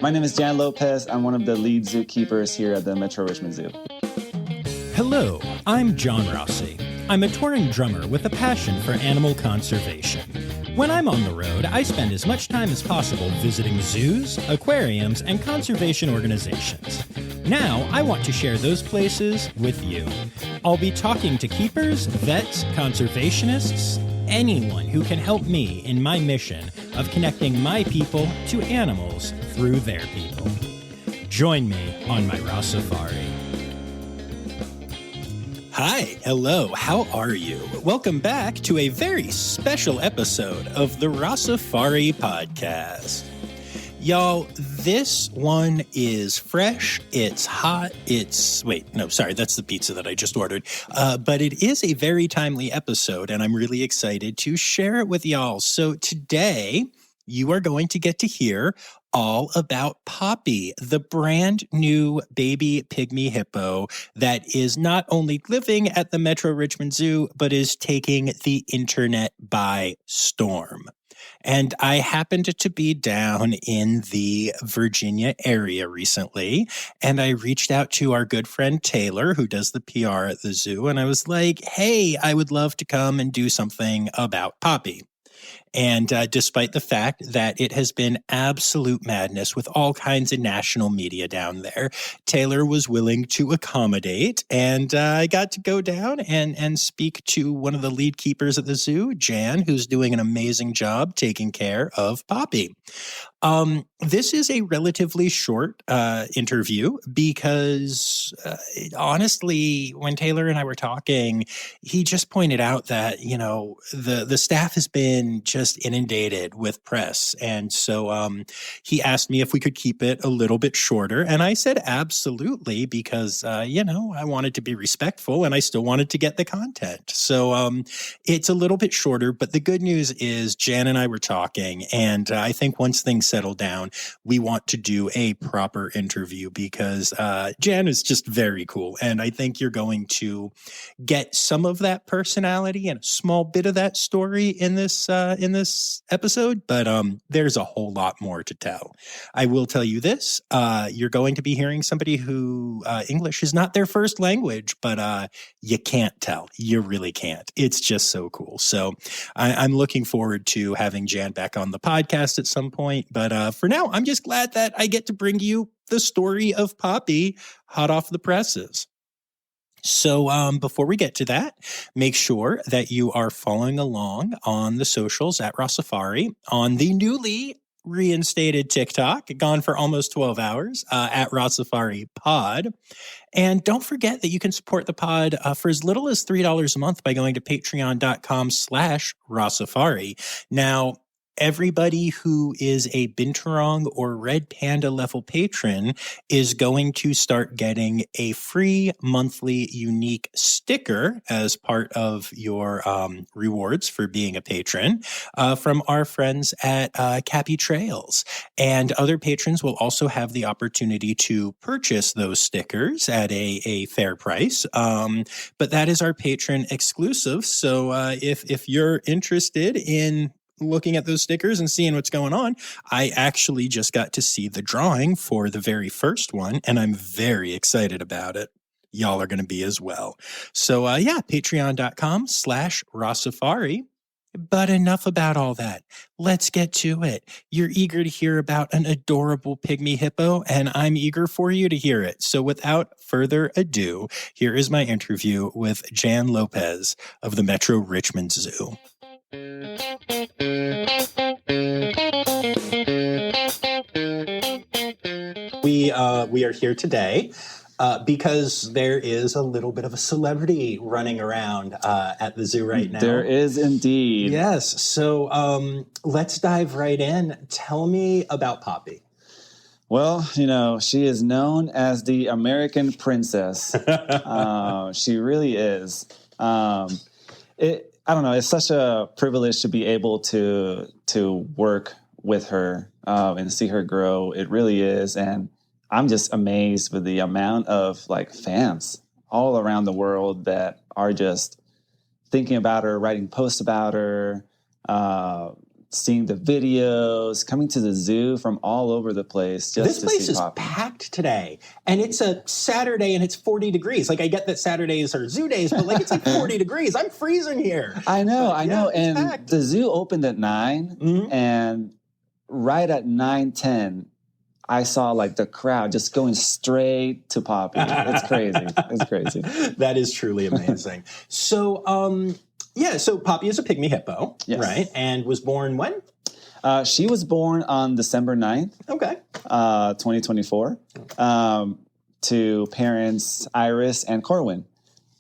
My name is Jan Lopez. I'm one of the lead zookeepers here at the Metro Richmond Zoo. Hello, I'm John Rossi. I'm a touring drummer with a passion for animal conservation. When I'm on the road, I spend as much time as possible visiting zoos, aquariums, and conservation organizations. Now, I want to share those places with you. I'll be talking to keepers, vets, conservationists, anyone who can help me in my mission of connecting my people to animals through their people. Join me on my Rossifari. Hi, hello, how are you? Welcome back to a very special episode of the Rossifari podcast. Y'all, this one is fresh, it's hot, that's the pizza that I just ordered. But it is a very timely episode, and I'm really excited to share it with y'all. So today, you are going to get to hear all about Poppy, the brand new baby pygmy hippo that is not only living at the Metro Richmond Zoo, but is taking the internet by storm. And I happened to be down in the Virginia area recently, and I reached out to our good friend Taylor, who does the PR at the zoo, and I was like, hey, I would love to come and do something about Poppy. And despite the fact that it has been absolute madness with all kinds of national media down there, Taylor was willing to accommodate. And I got to go down and speak to one of the lead keepers at the zoo, Jan, who's doing an amazing job taking care of Poppy. This is a relatively short interview because honestly, when Taylor and I were talking, he just pointed out that, you know, the staff has been just inundated with press. And so he asked me if we could keep it a little bit shorter. And I said, absolutely, because, I wanted to be respectful and I still wanted to get the content. So it's a little bit shorter, but the good news is Jan and I were talking, and I think once things settle down, we want to do a proper interview because Jan is just very cool. And I think you're going to get some of that personality and a small bit of that story in this episode, but there's a whole lot more to tell. I will tell you this, you're going to be hearing somebody who English is not their first language, but you can't tell. You really can't. It's just so cool. So I'm looking forward to having Jan back on the podcast at some point, but for now, I'm just glad that I get to bring you the story of Poppy hot off the presses. So before we get to that, make sure that you are following along on the socials at Rossifari, on the newly reinstated TikTok, gone for almost 12 hours, at Rossifari Pod. And don't forget that you can support the pod for as little as $3 a month by going to patreon.com/Rossifari. Now, everybody who is a Binturong or Red Panda level patron is going to start getting a free monthly unique sticker as part of your rewards for being a patron from our friends at Cappy Trails. And other patrons will also have the opportunity to purchase those stickers at a fair price. But that is our patron exclusive. So if you're interested in looking at those stickers and seeing what's going on, I actually just got to see the drawing for the very first one, and I'm very excited about it. Y'all are going to be as well. So patreon.com/Rossifari. But enough about all that. Let's get to it. You're eager to hear about an adorable pygmy hippo, and I'm eager for you to hear it. So without further ado, here is my interview with Jan Lopez of the Metro Richmond Zoo. We are here today because there is a little bit of a celebrity running around at the zoo right now. There is indeed. Yes. So let's dive right in. Tell me about Poppy. Well, she is known as the American princess. She really is. I don't know. It's such a privilege to be able to work with her and see her grow. It really is. And I'm just amazed with the amount of fans all around the world that are just thinking about her, writing posts about her, seeing the videos, coming to the zoo from all over the place. Just This place see is Poppy. packed today, and it's a Saturday, and it's 40 degrees. Like, I get that Saturdays are zoo days, but like it's like 40 degrees. I'm freezing here. I know, But, I know. it's And packed. the zoo opened at 9, and right at 9:10, I saw like the crowd just going straight to Poppy. It's crazy. It's crazy. That is truly amazing. So, so Poppy is a pygmy hippo, Yes. right? And was born when? She was born on December 9th, Okay. 2024, to parents Iris and Corwin.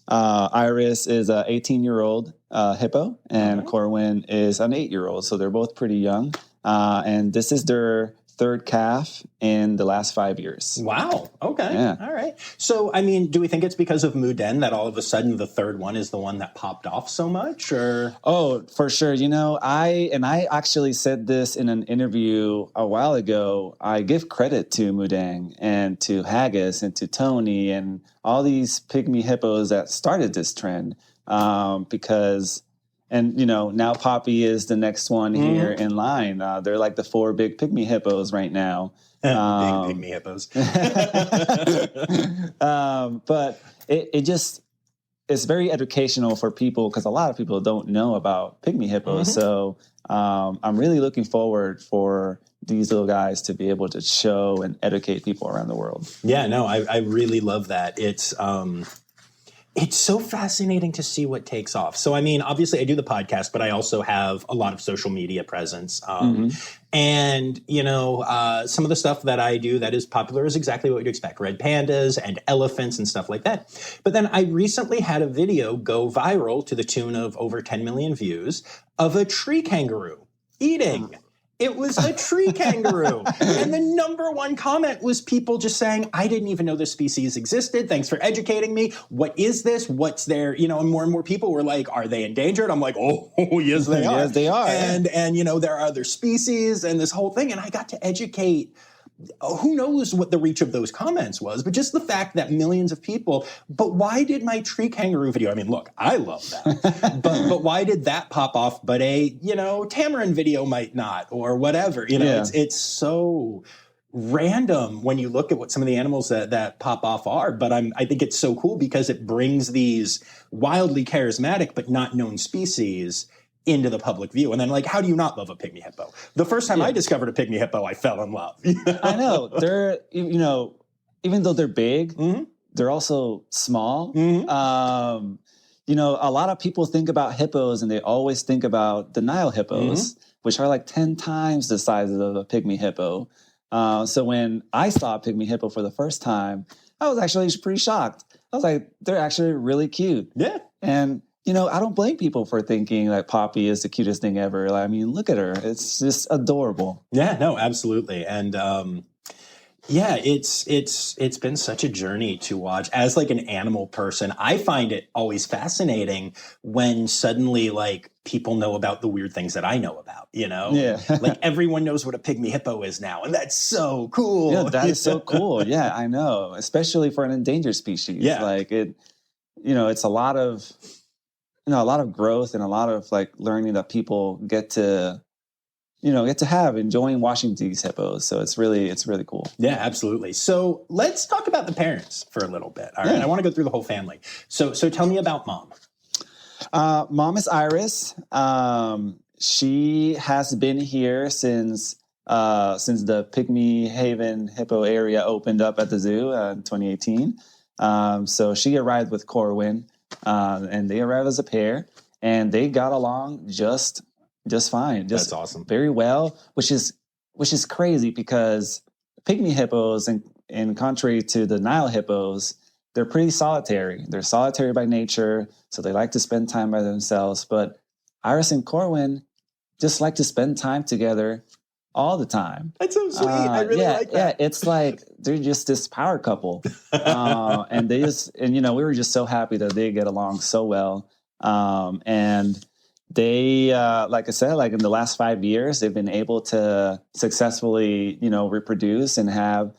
Iris is an 18-year-old hippo, and Corwin is an 8-year-old. So they're both pretty young. And this is their third calf in the last 5 years. Wow. Okay. Yeah. All right. So, I mean, do we think it's because of Muden that all of a sudden the third one is the one that popped off so much, or? Oh, for sure. I actually said this in an interview a while ago. I give credit to Mudang and to Haggis and to Tony and all these pygmy hippos that started this trend, because... And, now Poppy is the next one here in line. They're like the 4 big pygmy hippos right now. Big pygmy hippos. But it's very educational for people because a lot of people don't know about pygmy hippos. So I'm really looking forward for these little guys to be able to show and educate people around the world. Yeah, no, I really love that. It's so fascinating to see what takes off. So, I mean, obviously I do the podcast, but I also have a lot of social media presence. And, some of the stuff that I do that is popular is exactly what you'd expect. Red pandas and elephants and stuff like that. But then I recently had a video go viral to the tune of over 10 million views of a tree kangaroo eating. It was a tree kangaroo. And the number one comment was people just saying, I didn't even know this species existed. Thanks for educating me. What is this? What's there? And more people were like, are they endangered? I'm like, oh yes, they are. Yes, they are. And there are other species and this whole thing. And I got to educate. Who knows what the reach of those comments was, but just the fact that millions of people, but why did my tree kangaroo video, I mean, look, I love that, but why did that pop off, but a, tamarin video might not, or whatever, it's so random when you look at what some of the animals that pop off are, but I think it's so cool because it brings these wildly charismatic but not known species into the public view. And then, how do you not love a pygmy hippo? The first time I discovered a pygmy hippo, I fell in love. I know. They're, even though they're big, they're also small. A lot of people think about hippos and they always think about the Nile hippos, which are like 10 times the size of a pygmy hippo. So when I saw a pygmy hippo for the first time, I was actually pretty shocked. I was like, they're actually really cute. Yeah. And I don't blame people for thinking that Poppy is the cutest thing ever. I mean, look at her. It's just adorable. Yeah, no, absolutely. And it's been such a journey to watch. As an animal person, I find it always fascinating when suddenly people know about the weird things that I know about, Yeah. Everyone knows what a pygmy hippo is now. And that's so cool. Yeah, that is so cool. Yeah, I know. Especially for an endangered species. Yeah. It's a lot of growth and a lot of learning that people get to have enjoying watching these hippos. So it's really cool. Yeah, absolutely. So let's talk about the parents for a little bit. All right. I want to go through the whole family. So tell me about mom. Mom is Iris. She has been here since the Pygmy Haven Hippo area opened up at the zoo in 2018. So she arrived with Corwin. And they arrived as a pair, and they got along just fine. That's awesome. Very well, which is crazy because pygmy hippos, in contrary to the Nile hippos, they're pretty solitary. They're solitary by nature, so they like to spend time by themselves. But Iris and Corwin just like to spend time together all the time. That's so sweet. I really like that. Yeah, it's like they're just this power couple. And we were just so happy that they get along so well. And they, like I said, in the last 5 years, they've been able to successfully, reproduce and have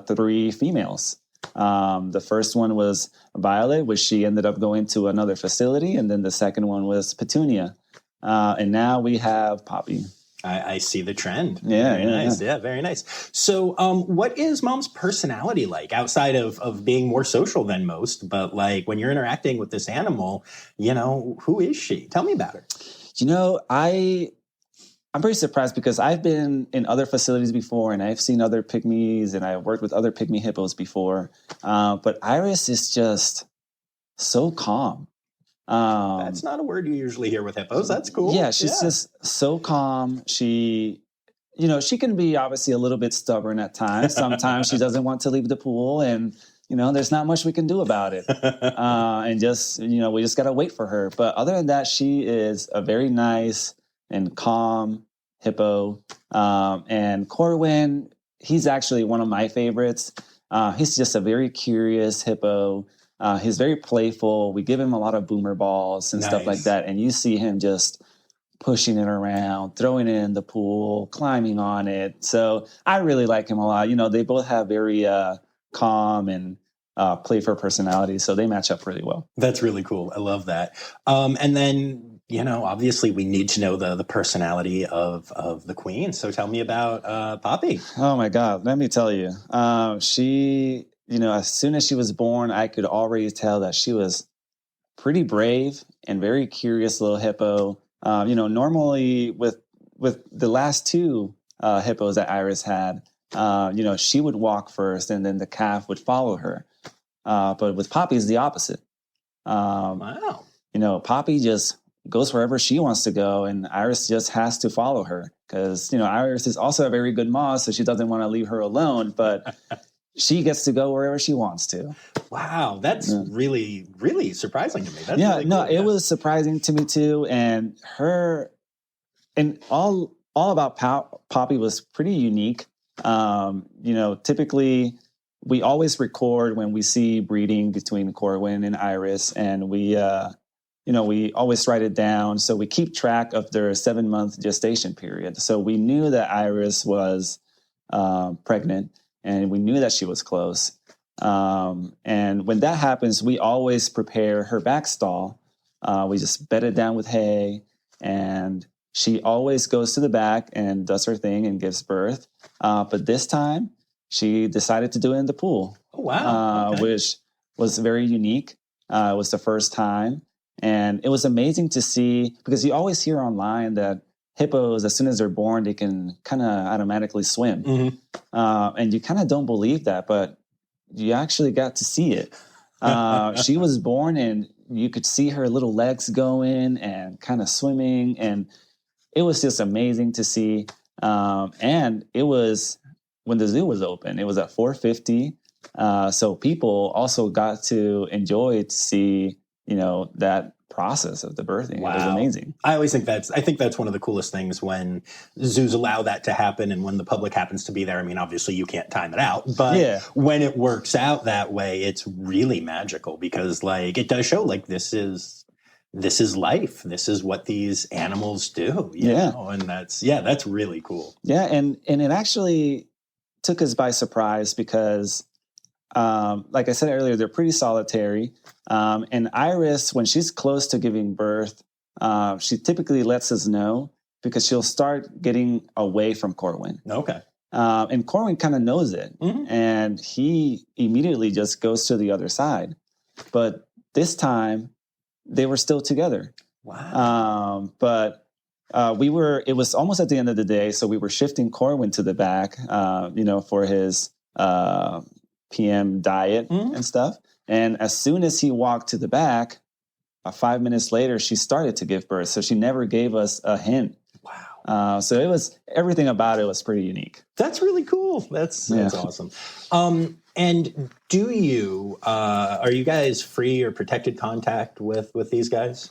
3 females. The first one was Violet, which she ended up going to another facility. And then the second one was Petunia. And now we have Poppy. I see the trend. Yeah, Very nice. Yeah, very nice. So, what is Mom's personality like outside of being more social than most? But like when you're interacting with this animal, who is she? Tell me about her. I'm very surprised because I've been in other facilities before and I've seen other pygmies and I've worked with other pygmy hippos before. But Iris is just so calm. That's not a word you usually hear with hippos. That's cool. Yeah, she's just so calm. She can be obviously a little bit stubborn at times. Sometimes she doesn't want to leave the pool and, there's not much we can do about it. And just, we just got to wait for her. But other than that, she is a very nice and calm hippo. And Corwin, he's actually one of my favorites. He's just a very curious hippo. He's very playful. We give him a lot of boomer balls and stuff like that. And you see him just pushing it around, throwing it in the pool, climbing on it. So I really like him a lot. They both have very calm and playful personalities. So they match up really well. That's really cool. I love that. And then, obviously we need to know the personality of the queen. So tell me about Poppy. Oh my God. Let me tell you, she, as soon as she was born, I could already tell that she was pretty brave and very curious little hippo. Normally with the last two hippos that Iris had, she would walk first and then the calf would follow her. But with Poppy, it's the opposite. Wow. Poppy just goes wherever she wants to go, and Iris just has to follow her because, Iris is also a very good mom, so she doesn't want to leave her alone, but she gets to go wherever she wants to. Wow. That's really, really surprising to me. That's really cool. It was surprising to me too. And all about Poppy was pretty unique. Typically we always record when we see breeding between Corwin and Iris, and we always write it down. So we keep track of their 7-month gestation period. So we knew that Iris was pregnant, and we knew that she was close. And when that happens, we always prepare her back stall. We just bed it down with hay, and she always goes to the back and does her thing and gives birth. But this time, she decided to do it in the pool. Oh, wow. Okay. Which was very unique. It was the first time. And it was amazing to see, because you always hear online that hippos, as soon as they're born, they can kind of automatically swim. Mm-hmm. And you kind of don't believe that, but you actually got to see it. She was born and you could see her little legs going and kind of swimming. And it was just amazing to see. And it was when the zoo was open. It was at 4:50. So people also got to enjoy to see, that process of the birthing. Wow. It was amazing. I think that's one of the coolest things when zoos allow that to happen and when the public happens to be there. I mean, obviously you can't time it out, but when it works out that way, it's really magical because it does show this is life. This is what these animals do. You know? And that's really cool. Yeah. And it actually took us by surprise because, like I said earlier, they're pretty solitary. And Iris, when she's close to giving birth, she typically lets us know because she'll start getting away from Corwin. Okay. And Corwin kind of knows it. Mm-hmm. And he immediately just goes to the other side. But this time, they were still together. Wow. But it was almost at the end of the day, so we were shifting Corwin to the back, for his PM diet and stuff. And as soon as he walked to the back, 5 minutes later, she started to give birth. So she never gave us a hint. Wow. So everything about it was pretty unique. That's really cool. That's awesome. And are you guys free or protected contact with these guys?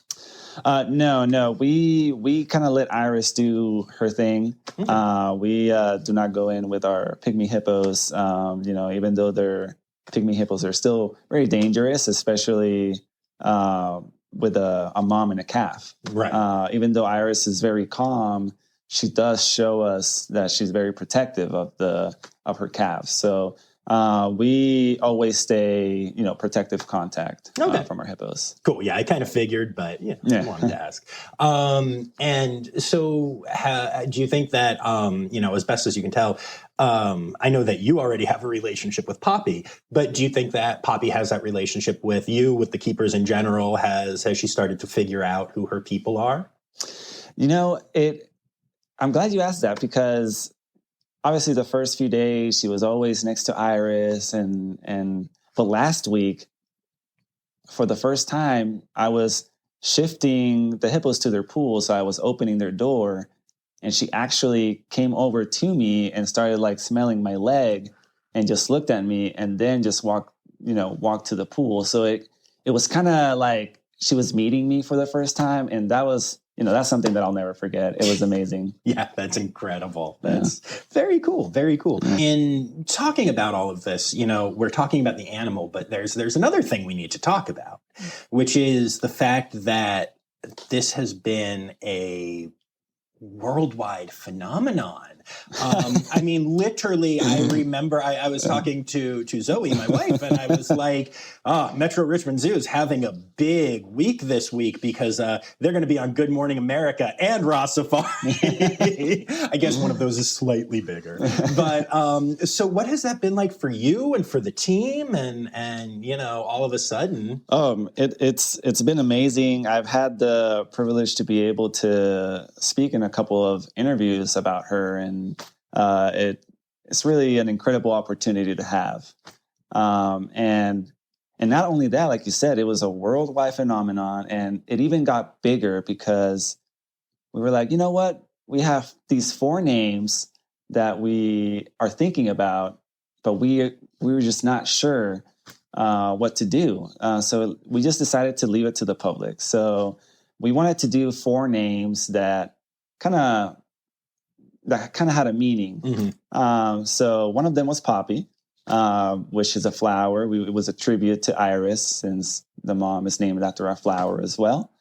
No. We kind of let Iris do her thing. Mm-hmm. We do not go in with our pygmy hippos. Even though they're pygmy hippos, are still very dangerous, especially with a mom and a calf. Right. Even though Iris is very calm, she does show us that she's very protective of her calves. So We always stay, protective contact Okay. from our hippos. Cool. Yeah, I kind of figured, but I wanted to ask. And so do you think that, as best as you can tell, I know that you already have a relationship with Poppy, but do you think that Poppy has that relationship with you, with the keepers in general? Has she started to figure out who her people are? I'm glad you asked that, because obviously the first few days she was always next to Iris, but last week, for the first time, I was shifting the hippos to their pool. So I was opening their door, and she actually came over to me and started like smelling my leg and just looked at me and then just walked to the pool. So it was kind of like she was meeting me for the first time. And that was, that's something that I'll never forget. It was amazing. Yeah, that's incredible. That's very cool. Very cool. In talking about all of this, we're talking about the animal, but there's another thing we need to talk about, which is the fact that this has been a worldwide phenomenon. I mean, literally, I remember I was talking to Zoe, my wife, and I was like, Metro Richmond Zoo is having a big week this week because they're going to be on Good Morning America and Rossifari. I guess one of those is slightly bigger. But so what has that been like for you and for the team? And all of a sudden? It's been amazing. I've had the privilege to be able to speak in a couple of interviews about her, and it's really an incredible opportunity to have. And not only that, like you said, it was a worldwide phenomenon, and it even got bigger because we were like, you know what? We have these 4 names that we are thinking about, but we were just not sure what to do. So we just decided to leave it to the public. So we wanted to do 4 names that kind of had a meaning. Mm-hmm. So one of them was Poppy, which is a flower. It was a tribute to Iris, since the mom is named after a flower as well.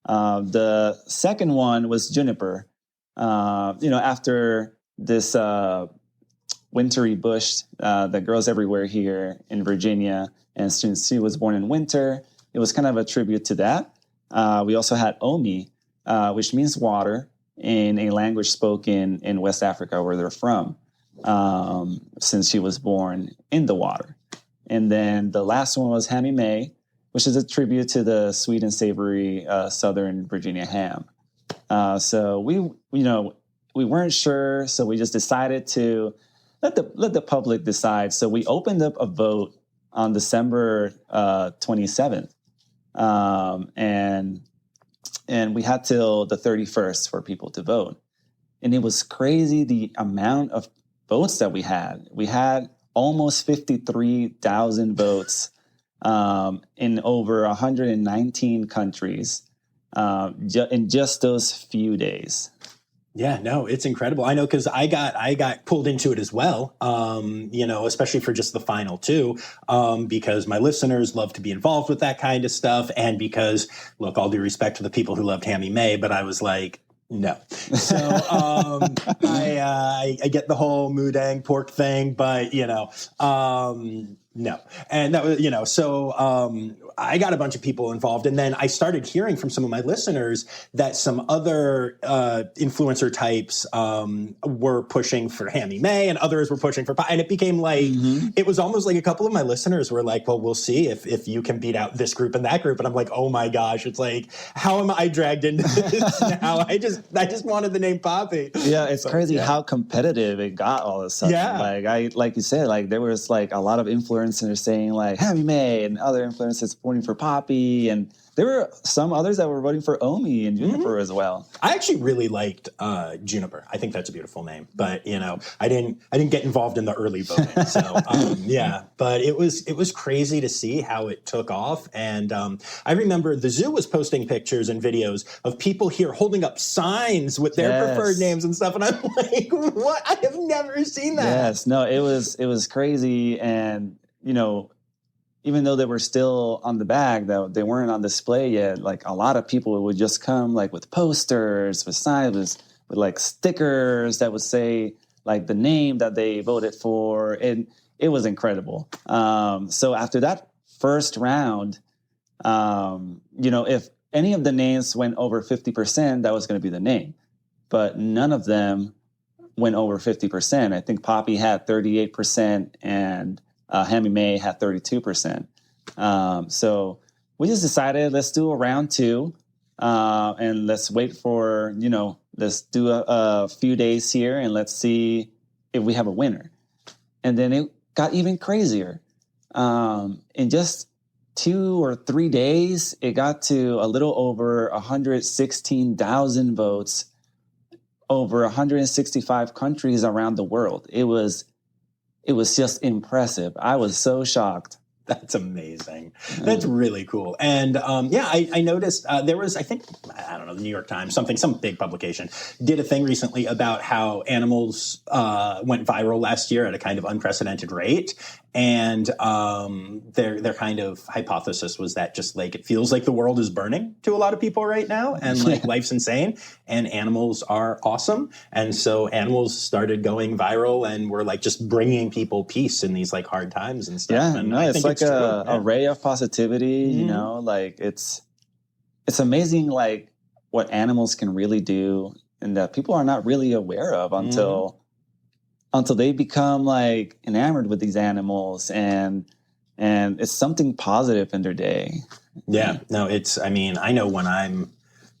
The second one was Juniper. After this wintry bush that grows everywhere here in Virginia, and since she was born in winter, it was kind of a tribute to that. We also had Omi, which means water, in a language spoken in West Africa, where they're from, since she was born in the water. And then the last one was Hammy May, which is a tribute to the sweet and savory Southern Virginia ham. So we weren't sure, so we just decided to let the public decide. So we opened up a vote on December 27th, and we had till the 31st for people to vote. And it was crazy the amount of votes that we had. We had almost 53,000 votes in over 119 countries in just those few days. Yeah, no, it's incredible. I know, because I got pulled into it as well, especially for just the final 2, because my listeners love to be involved with that kind of stuff. And because, look, all due respect to the people who loved Hammy May, but I was like, no. So I get the whole Moodang pork thing, but, no. And that was, so I got a bunch of people involved. And then I started hearing from some of my listeners that some other influencer types were pushing for Hammy May, and others were pushing for Pie. And it became like, it was almost like a couple of my listeners were like, well, we'll see if you can beat out this group and that group. And I'm like, oh my gosh, it's like, how am I dragged into this now? I just wanted the name Poppy. Yeah, it's crazy how competitive it got all of a sudden. Yeah. Like you said, like there was like a lot of influencers saying like Hammy May, and other influencers voting for Poppy, and there were some others that were voting for Omi and Juniper as well. I actually really liked Juniper. I think that's a beautiful name, but I didn't get involved in the early voting. So but it was crazy to see how it took off. And I remember the zoo was posting pictures and videos of people here holding up signs with their preferred names and stuff, and I'm like, what? I have never seen that. Yes, no, it was crazy. And even though they were still on the bag, that they weren't on display yet, like a lot of people would just come like with posters, with signs, with like stickers that would say like the name that they voted for. And it was incredible. So after that first round, if any of the names went over 50%, that was going to be the name. But none of them went over 50%. I think Poppy had 38% and Hammy May had 32%. So we just decided, let's do a round 2 and let's wait for, let's do a few days here and let's see if we have a winner. And then it got even crazier. In just 2 or 3 days, it got to a little over 116,000 votes over 165 countries around the world. It was just impressive. I was so shocked. That's amazing. That's really cool. And I noticed there was, I think, I don't know, the New York Times, some big publication did a thing recently about how animals went viral last year at a kind of unprecedented rate. And their kind of hypothesis was that just like it feels like the world is burning to a lot of people right now, and like life's insane, and animals are awesome. And so animals started going viral, and we're like just bringing people peace in these like hard times and stuff. Yeah, and no, it's like a ray of positivity. Like it's amazing, like what animals can really do, and that people are not really aware of until they become like enamored with these animals, and it's something positive in their day. Yeah, no, I know when I'm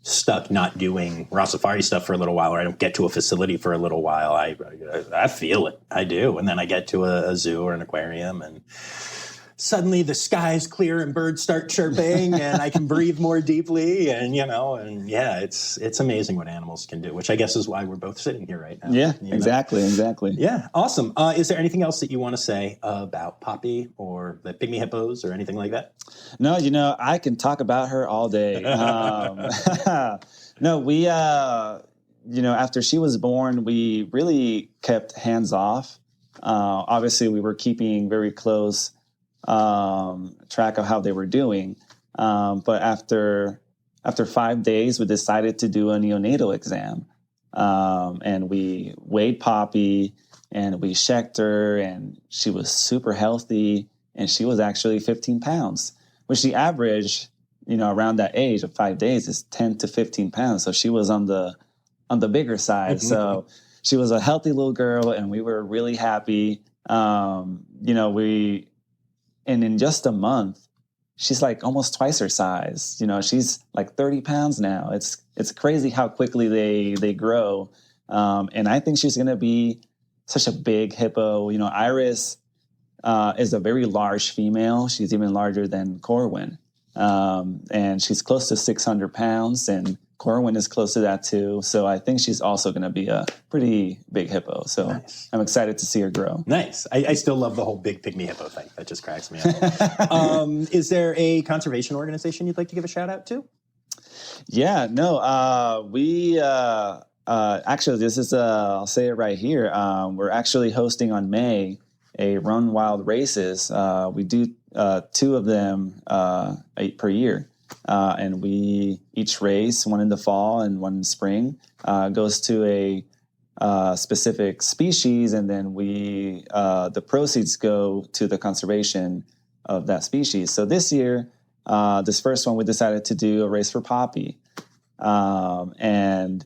stuck not doing Rossifari stuff for a little while, or I don't get to a facility for a little while, I feel it. I do. And then I get to a zoo or an aquarium and suddenly the sky's clear and birds start chirping and I can breathe more deeply. And, it's amazing what animals can do, which I guess is why we're both sitting here right now. Yeah, exactly. Yeah, awesome. Is there anything else that you want to say about Poppy or the Pygmy Hippos or anything like that? No, I can talk about her all day. No, we, after she was born, we really kept hands off. Obviously, we were keeping very close track of how they were doing. But after 5 days, we decided to do a neonatal exam. And we weighed Poppy and we checked her, and she was super healthy, and she was actually 15 pounds, which the average, around that age of 5 days is 10 to 15 pounds. So she was on the bigger side. So she was a healthy little girl, and we were really happy. And in just a month, she's like almost twice her size. She's like 30 pounds now. It's crazy how quickly they grow. And I think she's going to be such a big hippo. Iris is a very large female. She's even larger than Corwin. And she's close to 600 pounds, and Corwin is close to that too. So I think she's also going to be a pretty big hippo. So nice. I'm excited to see her grow. Nice. I still love the whole big Pygmy Hippo thing. That just cracks me up. Is there a conservation organization you'd like to give a shout out to? Yeah, no, we actually, this is, I'll say it right here. We're actually hosting on May a Run Wild races. We do 2 of them 8 per year. And we each race, one in the fall and one in spring, goes to a specific species, and then the proceeds go to the conservation of that species. So this year, this first one, we decided to do a race for Poppy, and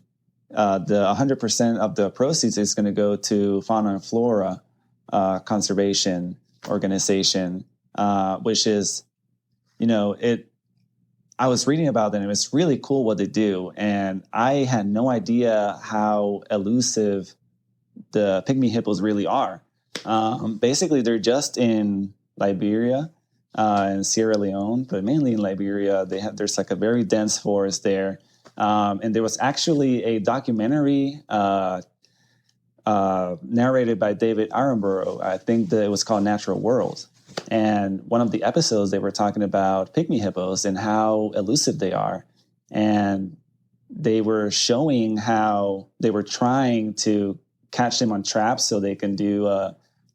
the 100% of the proceeds is going to go to Fauna and Flora Conservation Organization, which is, I was reading about them, and it's really cool what they do. And I had no idea how elusive the Pygmy hippos really are. Basically, they're just in Liberia and Sierra Leone, but mainly in Liberia. There's like a very dense forest there. And there was actually a documentary narrated by David Attenborough. I think that it was called Natural World. And one of the episodes, they were talking about Pygmy hippos and how elusive they are. And they were showing how they were trying to catch them on traps so they can do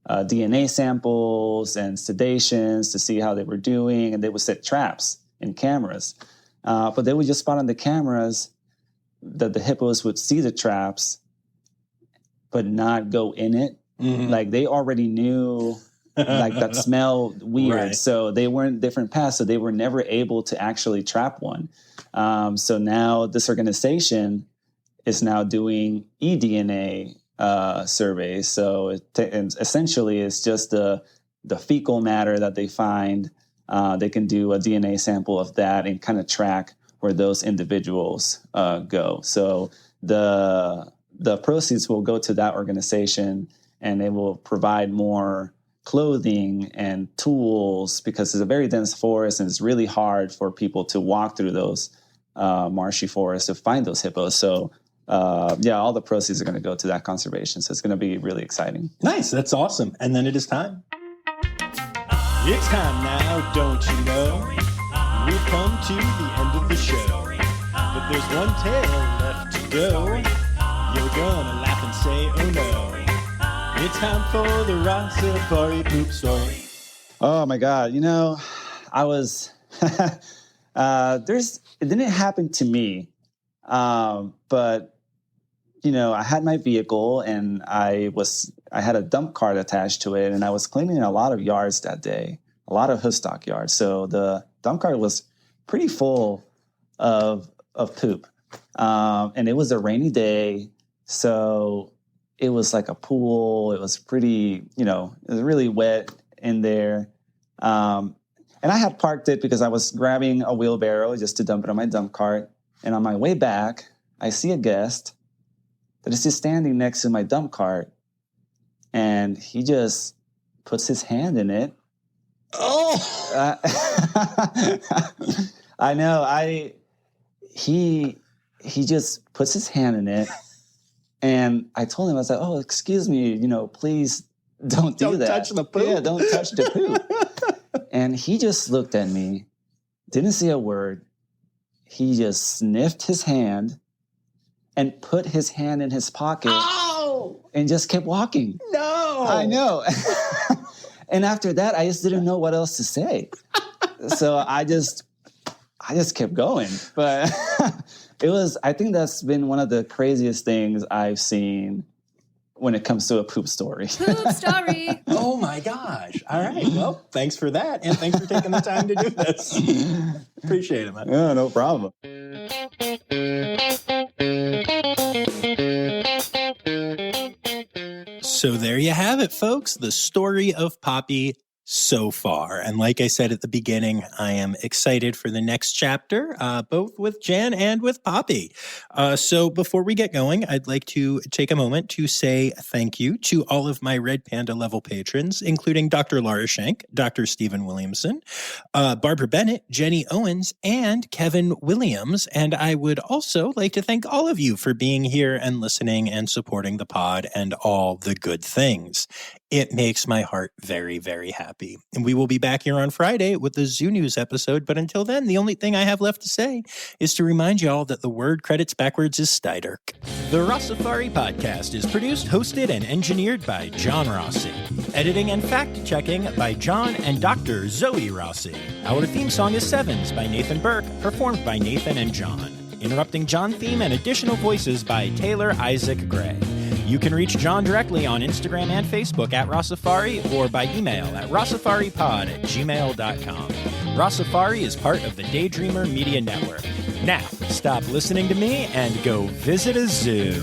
DNA samples and sedations to see how they were doing. And they would set traps and cameras. But they would just spot on the cameras that the hippos would see the traps but not go in it. Mm-hmm. Like they already knew like that smell weird. Right. So they weren't different pests. So they were never able to actually trap one. So now this organization is now doing eDNA surveys. So and essentially it's just the fecal matter that they find. They can do a DNA sample of that and kind of track where those individuals go. So the proceeds will go to that organization, and they will provide more clothing and tools, because it's a very dense forest and it's really hard for people to walk through those marshy forests to find those hippos. So all the proceeds are going to go to that conservation. So it's going to be really exciting. Nice. That's awesome. And then it is time. It's time now, don't you know? We've come to the end of the show. But there's one tale left to go. You're gonna laugh and say, oh no. It's time for the Rossifari poop story. Oh my God. I was, it didn't happen to me. But, I had my vehicle and I had a dump cart attached to it, and I was cleaning a lot of yards that day, a lot of hoofstock yards. So the dump cart was pretty full of poop. And it was a rainy day. So it was like a pool. It was pretty, it was really wet in there. And I had parked it because I was grabbing a wheelbarrow just to dump it on my dump cart. And on my way back, I see a guest that is just standing next to my dump cart. And he just puts his hand in it. Oh! I know. He just puts his hand in it. And I told him, I was like, oh, excuse me, please don't do that. Don't touch the poop. Yeah, don't touch the poop. And he just looked at me, didn't say a word. He just sniffed his hand and put his hand in his pocket. Oh! And just kept walking. No! I know. And after that, I just didn't know what else to say. So I just kept going. But I think that's been one of the craziest things I've seen when it comes to a poop story. Poop story. Oh my gosh. All right. Well, thanks for that. And thanks for taking the time to do this. Appreciate it, man. Yeah, no problem. So there you have it, folks. The story of Poppy so far. And like I said at the beginning, I am excited for the next chapter, both with Jan and with Poppy. So before we get going, I'd like to take a moment to say thank you to all of my Red Panda level patrons, including Dr. Laura Schenk, Dr. Stephen Williamson, Barbara Bennett, Jenny Owens, and Kevin Williams. And I would also like to thank all of you for being here and listening and supporting the pod and all the good things. It makes my heart very, very happy. And we will be back here on Friday with the Zoo News episode. But until then, the only thing I have left to say is to remind y'all that the word credits backwards is Steiderk. The Rossifari podcast is produced, hosted, and engineered by John Rossi. Editing and fact-checking by John and Dr. Zoe Rossi. Our theme song is Sevens by Nathan Burke, performed by Nathan and John. Interrupting John theme and additional voices by Taylor Isaac Gray. You can reach John directly on Instagram and Facebook at Rossifari or by email at rossifaripod@gmail.com. Rossifari is part of the Daydreamer Media Network. Now, stop listening to me and go visit a zoo.